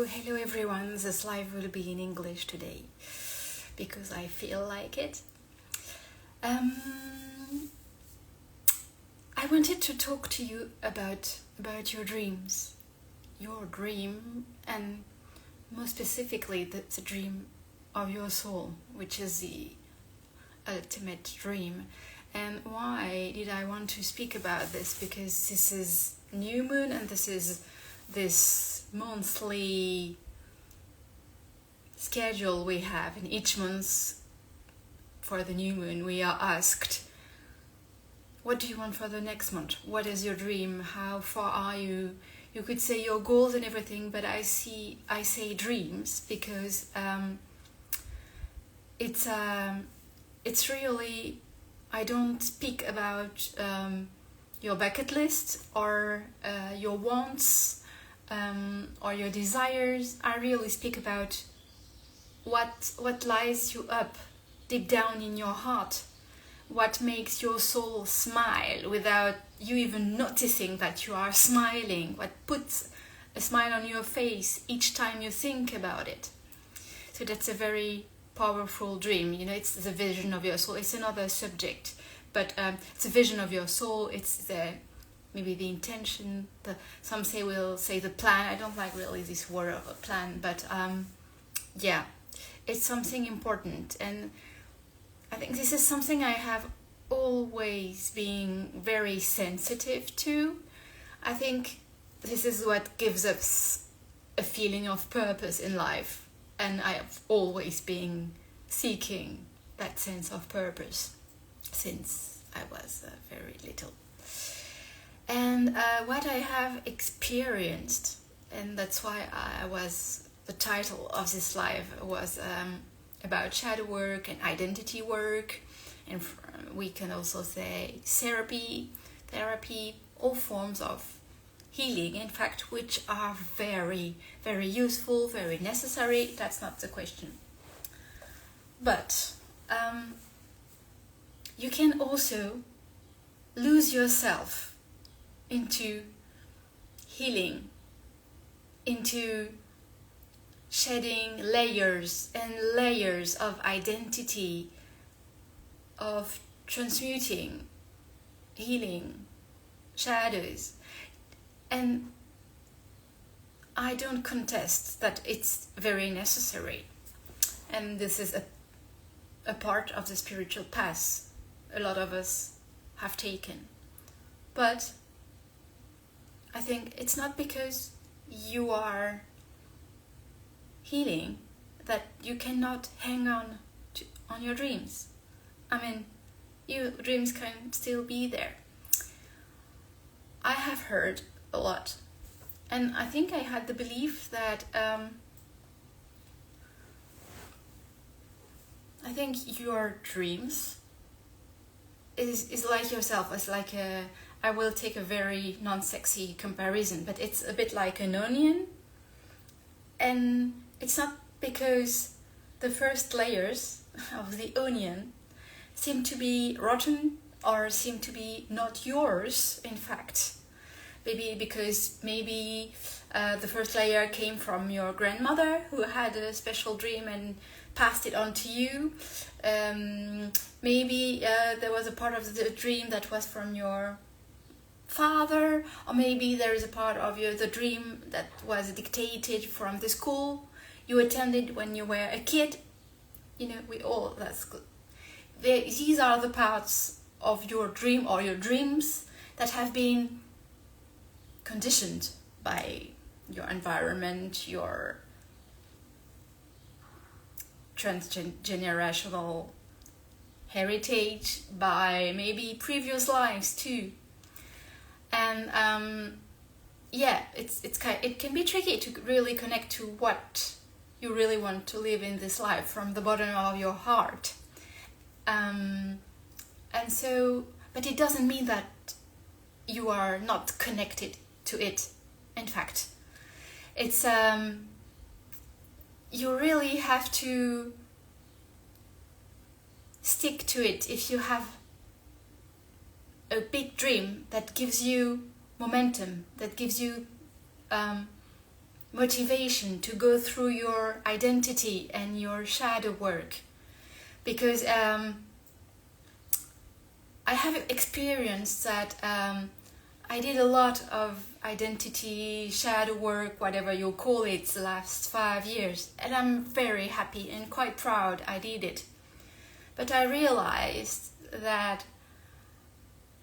Hello everyone. This live will be in English today because I feel like it. I wanted to talk to you about your dreams, your dream, and more specifically the dream of your soul, which is the ultimate dream. And why did I want to speak about this? Because this is new moon, and this is this monthly schedule we have. In each month for the new moon, we are asked, what do you want for the next month? What is your dream? How far are you? You could say your goals and everything, but I say dreams because it's really, I don't speak about your bucket list or your wants or your desires. I really speak about what lights you up deep down in your heart, what makes your soul smile without you even noticing that you are smiling, what puts a smile on your face each time you think about it. So that's a very powerful dream. You know, it's the vision of your soul. It's another subject, but it's a vision of your soul. It's maybe the intention. Some will say the plan. I don't like really this word of a plan, but yeah, it's something important. And I think this is something I have always been very sensitive to. I think this is what gives us a feeling of purpose in life. And I have always been seeking that sense of purpose since I was very little. And what I have experienced, and that's why the title of this live was about shadow work and identity work, and we can also say therapy, all forms of healing, in fact, which are very, very useful, very necessary. That's not the question. But you can also lose yourself into healing, into shedding layers and layers of identity, of transmuting, healing, shadows. And I don't contest that it's very necessary. And this is a part of the spiritual path a lot of us have taken. But I think it's not because you are healing that you cannot hang on your dreams. I mean, your dreams can still be there. I have heard a lot, and I think I had the belief that I think your dreams is like yourself. It's like I will take a very non-sexy comparison, but it's a bit like an onion. And it's not because the first layers of the onion seem to be rotten or seem to be not yours, in fact. Maybe because the first layer came from your grandmother who had a special dream and passed it on to you. Maybe there was a part of the dream that was from your father, or maybe there is a part of the dream that was dictated from the school you attended when you were a kid. You know, that's good. These are the parts of your dream or your dreams that have been conditioned by your environment, your transgenerational heritage, by maybe previous lives too. And it can be tricky to really connect to what you really want to live in this life from the bottom of your heart. And so, but it doesn't mean that you are not connected to it. In fact, it's you really have to stick to it. If you have a big dream that gives you momentum, that gives you motivation to go through your identity and your shadow work, because I have experienced that I did a lot of identity, shadow work, whatever you call it, the last 5 years, and I'm very happy and quite proud I did it. But I realized that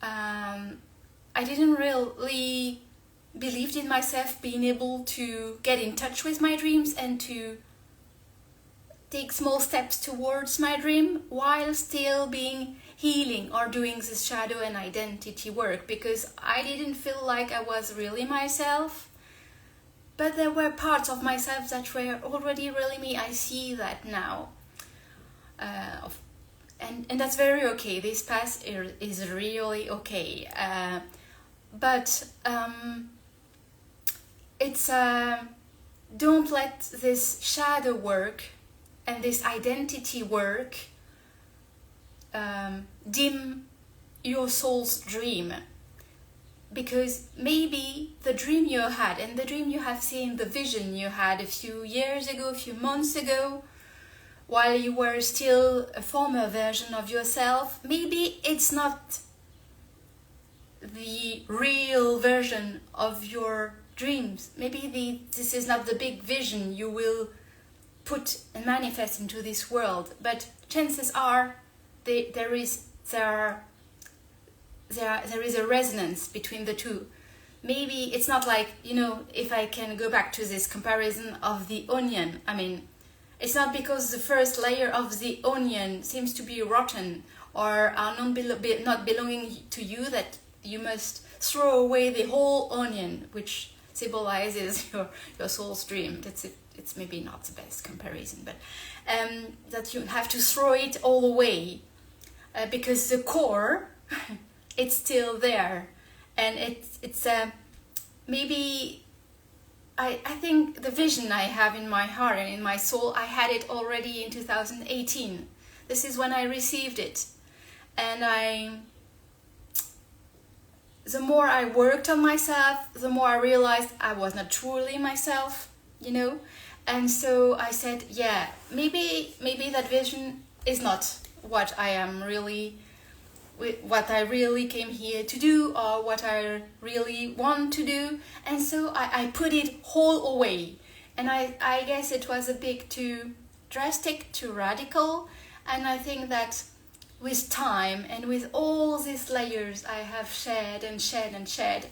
I didn't really believe in myself being able to get in touch with my dreams and to take small steps towards my dream while still being healing or doing this shadow and identity work, because I didn't feel like I was really myself. But there were parts of myself that were already really me. I see that now. And that's very okay. This path is really okay. But it's don't let this shadow work and this identity work dim your soul's dream, because maybe the dream you had and the dream you have seen, the vision you had a few years ago, a few months ago, while you were still a former version of yourself, maybe it's not the real version of your dreams. Maybe this is not the big vision you will put and manifest into this world, but chances are there is a resonance between the two. Maybe it's not like, if I can go back to this comparison of the onion, I mean, it's not because the first layer of the onion seems to be rotten or are not belonging to you that you must throw away the whole onion, which symbolizes your soul's dream. That's it. It's maybe not the best comparison, but that you have to throw it all away because the core, it's still there. And it's maybe... I think the vision I have in my heart and in my soul, I had it already in 2018. This is when I received it. And the more I worked on myself, the more I realized I was not truly myself, And so I said, yeah, maybe that vision is not what I really came here to do, or what I really want to do. And so I put it all away. And I guess it was a bit too drastic, too radical. And I think that with time and with all these layers I have shared and shared and shared,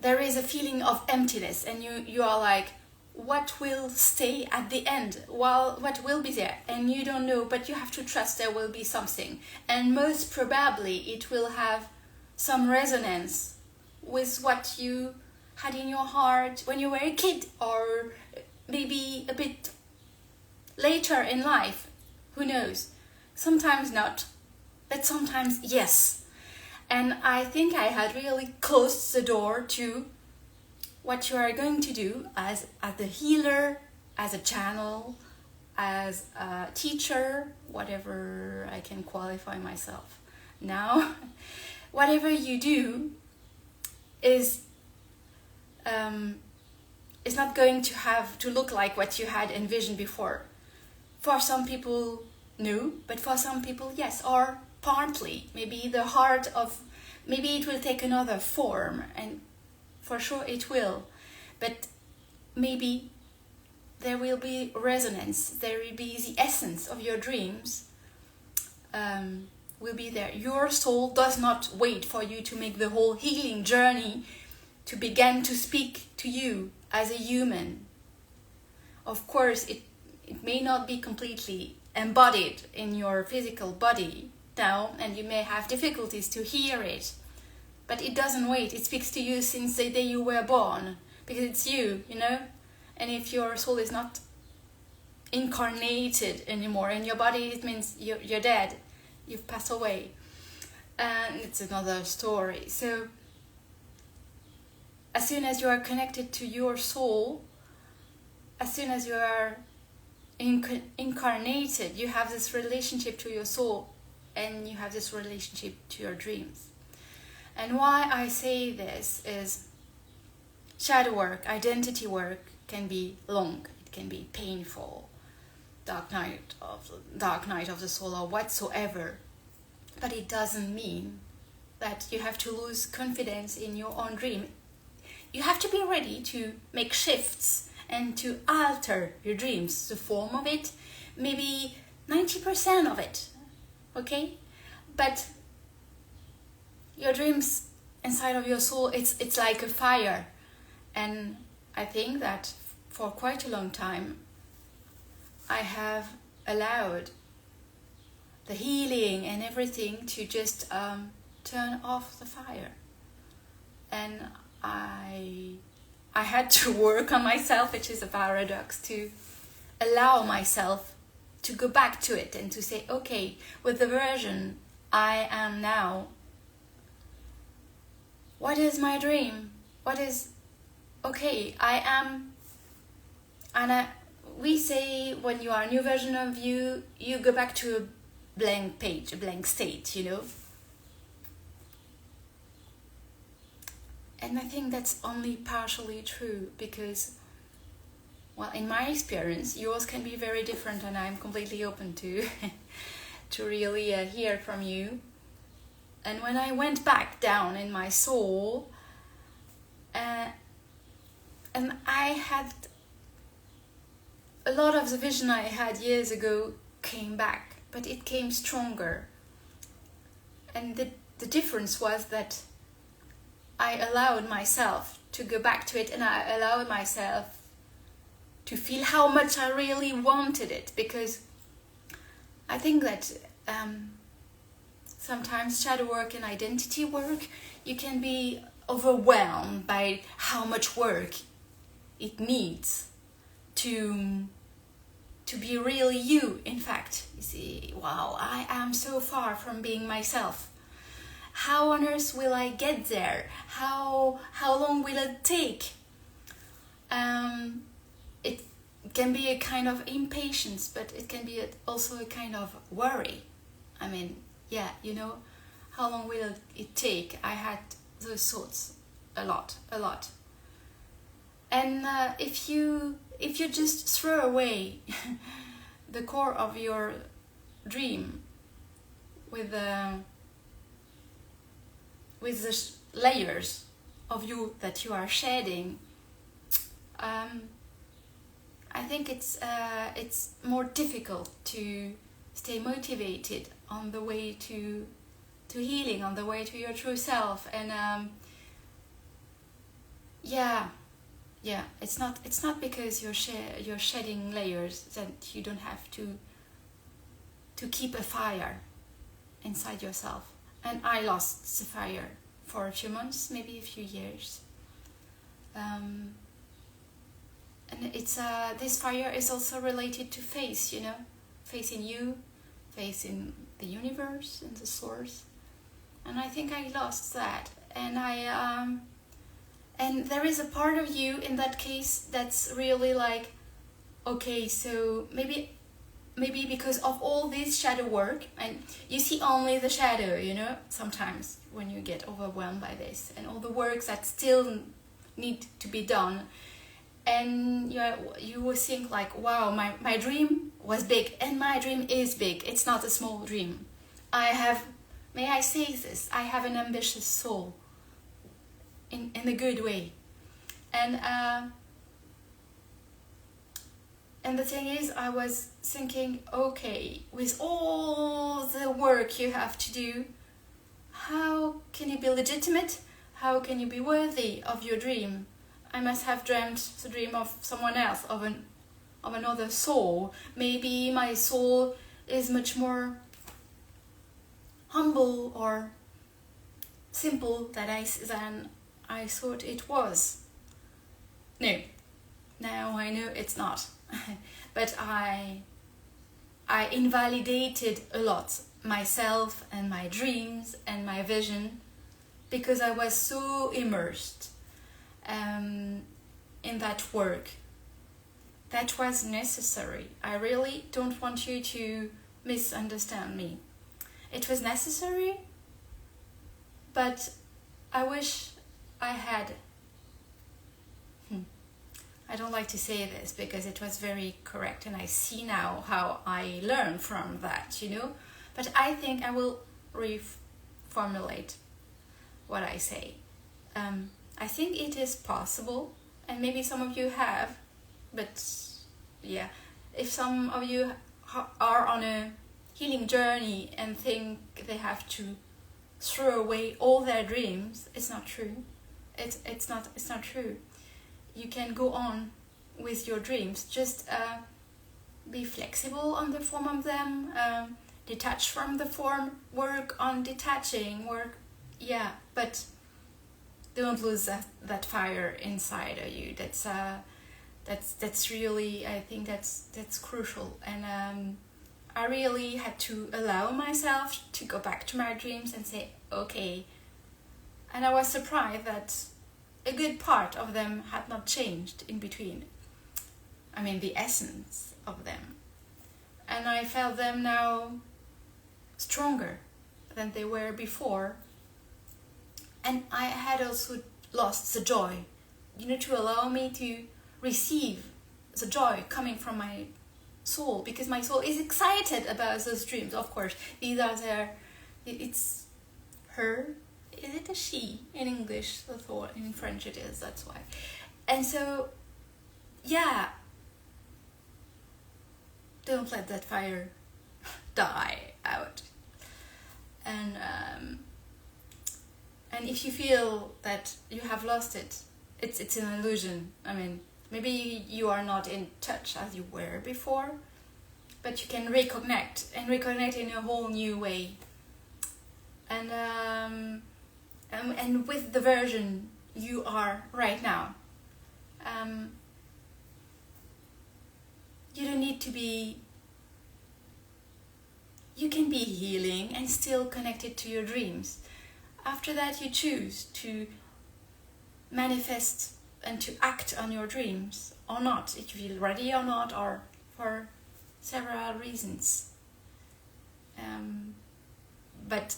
there is a feeling of emptiness. And you are like, what will stay at the end? Well, what will be there? And you don't know, but you have to trust there will be something. And most probably it will have some resonance with what you had in your heart when you were a kid, or maybe a bit later in life. Who knows? Sometimes not, but sometimes yes. And I think I had really closed the door to what you are going to do as the healer, as a channel, as a teacher, whatever I can qualify myself now. Whatever you do is not going to have to look like what you had envisioned before. For some people, no, but for some people, yes, or partly. Maybe maybe it will take another form, and for sure it will, but maybe there will be resonance, there will be the essence of your dreams will be there. Your soul does not wait for you to make the whole healing journey to begin to speak to you as a human. Of course, it may not be completely embodied in your physical body now, and you may have difficulties to hear it. But it doesn't wait. It speaks to you since the day you were born, because it's you, And if your soul is not incarnated anymore in your body, it means you're dead. You've passed away. And it's another story. So as soon as you are connected to your soul, as soon as you are incarnated, you have this relationship to your soul, and you have this relationship to your dreams. And why I say this is shadow work, identity work can be long, it can be painful, dark night of the soul or whatsoever. But it doesn't mean that you have to lose confidence in your own dream. You have to be ready to make shifts and to alter your dreams, the form of it, maybe 90% of it, okay? But your dreams inside of your soul, it's like a fire. And I think that for quite a long time, I have allowed the healing and everything to just turn off the fire. And I had to work on myself, which is a paradox, to allow myself to go back to it and to say, okay, with the version I am now, what is my dream? What is, okay, I am, and we say when you are a new version of you, you go back to a blank page, a blank state, you know? And I think that's only partially true because, well, in my experience, yours can be very different, and I'm completely open to to really hear from you. And when I went back down in my soul, and I had a lot of the vision I had years ago came back, but it came stronger. And the difference was that I allowed myself to go back to it, and I allowed myself to feel how much I really wanted it, because I think that sometimes shadow work and identity work, you can be overwhelmed by how much work it needs to be really you. In fact, you see, wow, I am so far from being myself. How on earth will I get there? How long will it take? It can be a kind of impatience, but it can be also a kind of worry. I mean, yeah, you know, how long will it take? I had those thoughts a lot. And if you just throw away the core of your dream with the layers of you that you are shedding, I think it's more difficult to stay motivated on the way to healing, on the way to your true self. And yeah, it's not because you're shedding layers that you don't have to keep a fire inside yourself. And I lost the fire for a few months, maybe a few years. And it's this fire is also related to faith, you know, faith in you, faith in the universe, in the source. And I think I lost that. And and there is a part of you in that case that's really like, okay, so maybe because of all this shadow work, and you see only the shadow, you know, sometimes when you get overwhelmed by this, and all the work that still need to be done, and you will think like, wow, my dream was big, and my dream is big, it's not a small dream. May I say this, I have an ambitious soul, in a good way. And the thing is, I was thinking, okay, with all the work you have to do, how can you be legitimate? How can you be worthy of your dream? I must have dreamt the dream of someone else, of another soul. Maybe my soul is much more humble or simple than I thought it was. No, now I know it's not. But I invalidated a lot myself and my dreams and my vision, because I was so immersed in that work. That was necessary. I really don't want you to misunderstand me. It was necessary, but I wish I had don't like to say this because it was very correct, and I see now how I learn from that, But I think I will reformulate what I say. I think it is possible, and maybe some of you have, but yeah, if some of you are on a healing journey and think they have to throw away all their dreams, it's not true. It's not true. You can go on with your dreams. Just be flexible on the form of them. Detach from the form. Work on detaching. But don't lose that fire inside of you. That's really, I think that's crucial. And I really had to allow myself to go back to my dreams and say, okay. And I was surprised that a good part of them had not changed in between. I mean, the essence of them. And I felt them now stronger than they were before. And I had also lost the joy, to allow me to receive the joy coming from my soul, because my soul is excited about those dreams. Of course, these are it's her. Is it a she in English? That's what in French it is. That's why. And so, yeah, don't let that fire die out. And if you feel that you have lost it, it's an illusion. I mean, maybe you are not in touch as you were before, but you can reconnect in a whole new way. And with the version you are right now, you don't need to be. You can be healing and still connected to your dreams. After that, you choose to manifest and to act on your dreams or not, if you feel ready or not, or for several reasons. But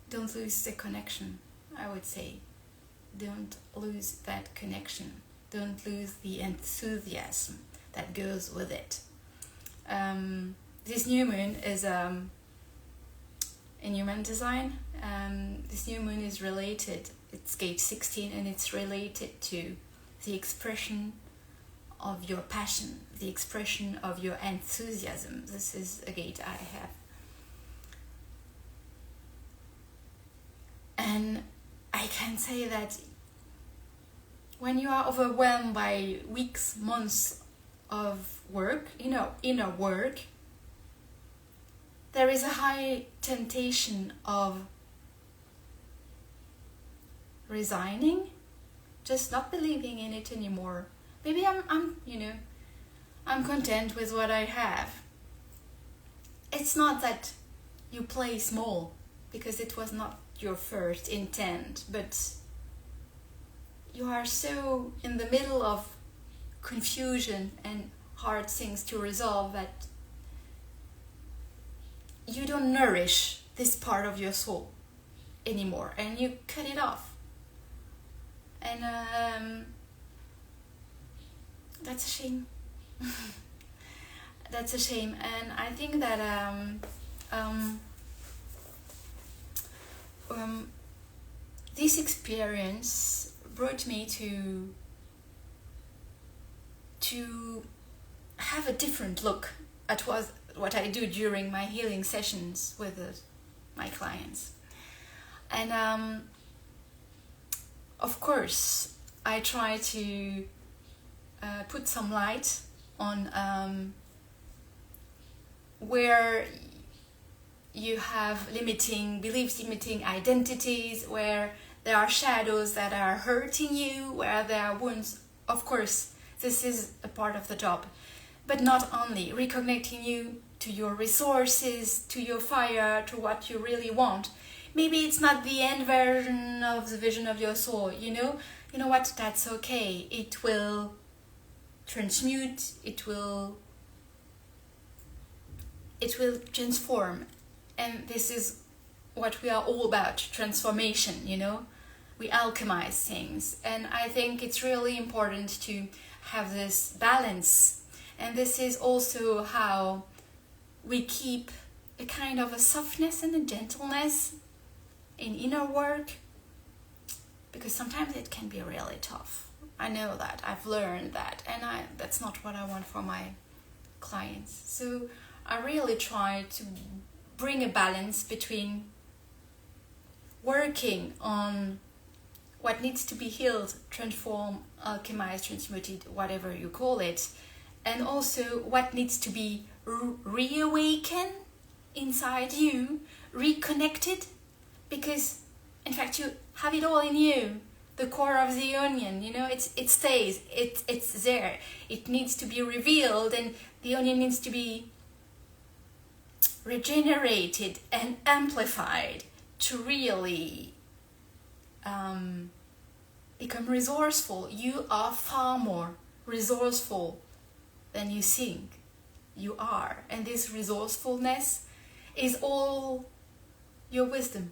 don't lose the connection, I would say. Don't lose that connection. Don't lose the enthusiasm that goes with it. This new moon is in human design. This new moon is related, it's gate 16, and it's related to the expression of your passion, the expression of your enthusiasm. This is a gate I have. And I can say that when you are overwhelmed by weeks, months of work, inner work, there is a high temptation of resigning, just not believing in it anymore. Maybe I'm content with what I have. It's not that you play small, because it was not your first intent, but you are so in the middle of confusion and hard things to resolve that you don't nourish this part of your soul anymore, and you cut it off. And that's a shame. That's a shame. And I think that this experience brought me to have a different look at what I do during my healing sessions with my clients. And of course, I try to put some light on where you have limiting beliefs, limiting identities, where there are shadows that are hurting you, where there are wounds. Of course, this is a part of the job. But not only reconnecting you to your resources, to your fire, to what you really want. Maybe it's not the end version of the vision of your soul, You know what? That's okay. It will transmute, it will transform. And this is what we are all about, transformation, we alchemize things. And I think it's really important to have this balance. And this is also how we keep a kind of a softness and a gentleness in inner work, because sometimes it can be really tough. I know that, I've learned that, and that's not what I want for my clients. So I really try to bring a balance between working on what needs to be healed, transformed, alchemized, transmuted, whatever you call it, and also what needs to be reawakened inside you, reconnected, because in fact you have it all in you. The core of the onion, it stays, it's there. It needs to be revealed, and the onion needs to be regenerated and amplified to really become resourceful. You are far more resourceful than you think you are, and this resourcefulness is all your wisdom.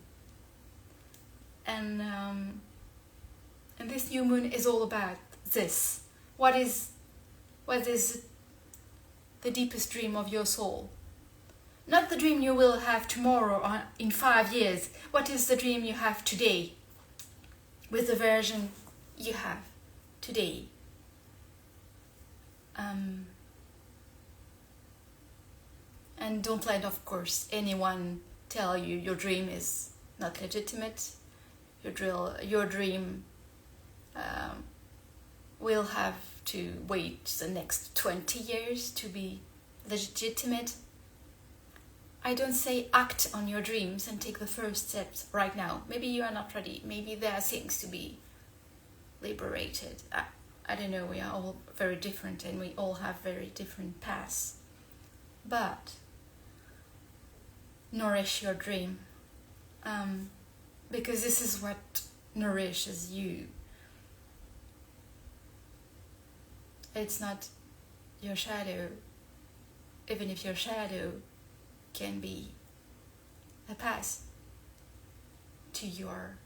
And this new moon is all about this. What is the deepest dream of your soul? Not the dream you will have tomorrow or in 5 years. What is the dream you have today, with the version you have today? And don't let, of course, anyone tell you your dream is not legitimate. Your dream will have to wait the next 20 years to be legitimate. I don't say act on your dreams and take the first steps right now. Maybe you are not ready. Maybe there are things to be liberated. I don't know, we are all very different and we all have very different paths. But nourish your dream, because this is what nourishes you. It's not your shadow, even if your shadow can be a path to your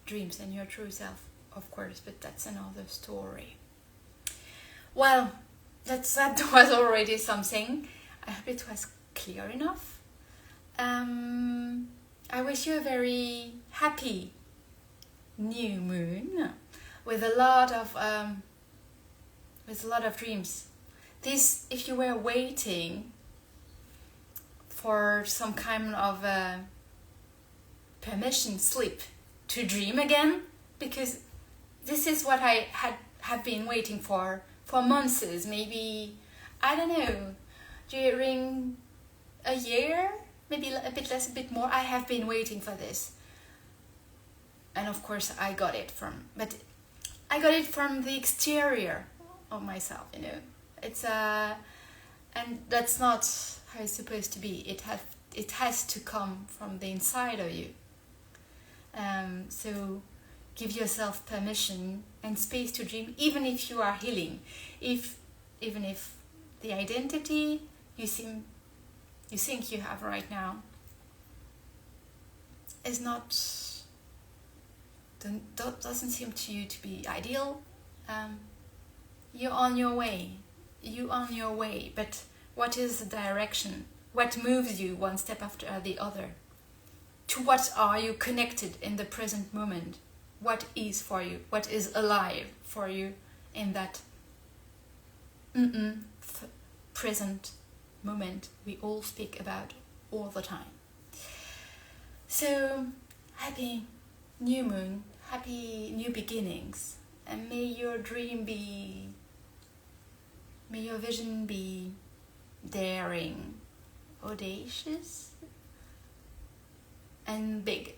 dreams and your true self, of course, but that's another story. Well, that was already something. I hope it was clear enough. I wish you a very happy new moon with a lot of dreams. This, if you were waiting for some kind of permission slip to dream again, because this is what I have been waiting for months, maybe, I don't know, during a year, maybe a bit less, a bit more. I have been waiting for this, and of course I got it from the exterior of myself, it's and that's not how it's supposed to be. It has to come from the inside of you. So give yourself permission and space to dream, even if you are healing, even if the identity you think you have right now is doesn't seem to you to be ideal. You're on your way, but what is the direction? What moves you one step after the other? To what are you connected in the present moment? What is for you? What is alive for you in that present moment we all speak about all the time? So, happy new moon, happy new beginnings, and may your vision be daring, audacious, and big.